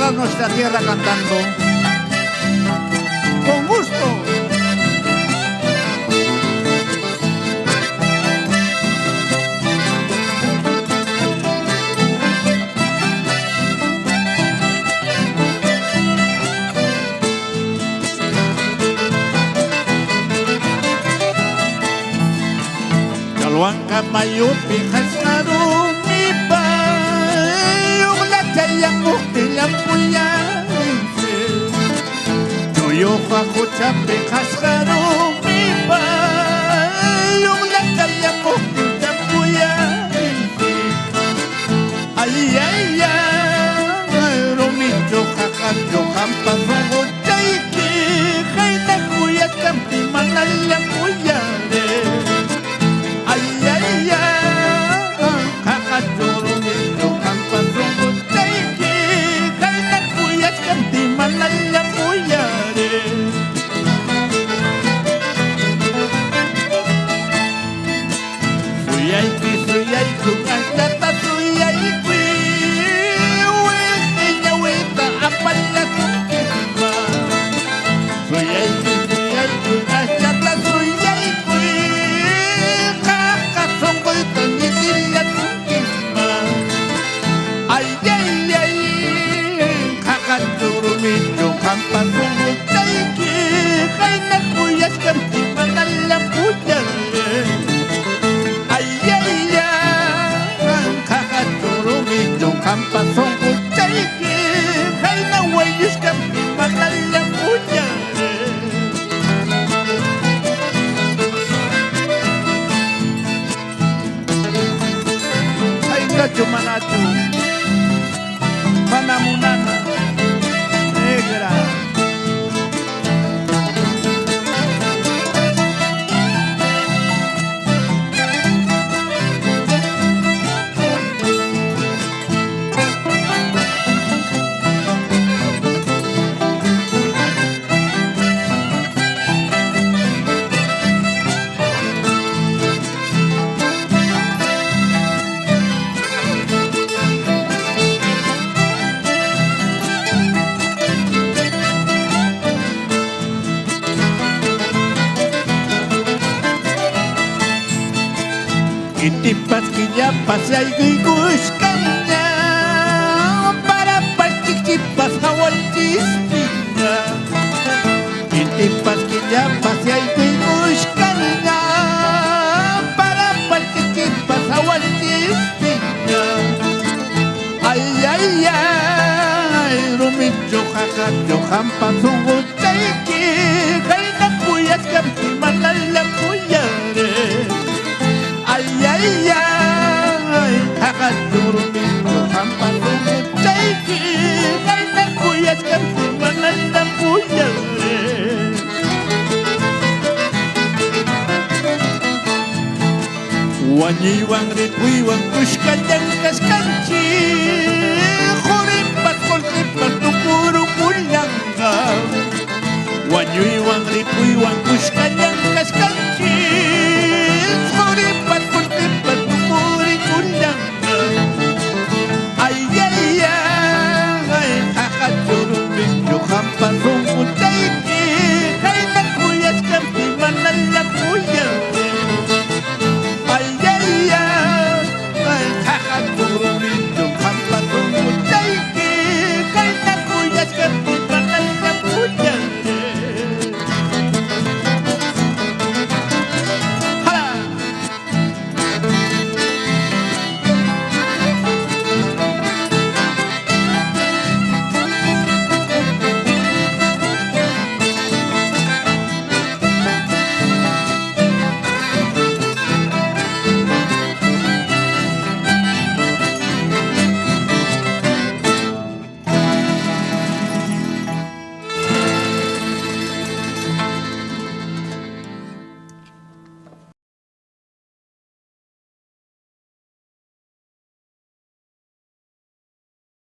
toda nuestra tierra cantando. Con gusto. Luangka mayupi khasnaru mipa Yugla chayang muhtilang puyanse Tuyo fakuchapi khasnaru mipa Yugla chayang muhtilang puyanse Ay ay ay Rumito kakacho kampasongo chayki Kayna kuyat kampi manalang puyare Manatu, Manamunana, Negra. Itipas killapas yayguykushkanya Para pachichipas hawalchispina Itipas killapas yayguykushkanya Para pachichipas hawalchispina Ay ay ay Rumicho jakacho hampasongo chayki Kayna kuyas kampi manalang puyare Ay ay ay Hakadurumito hampasongo chayki Kayna kuyas kampi manalang puyare Wanyiwang ripuiwang kushkanyang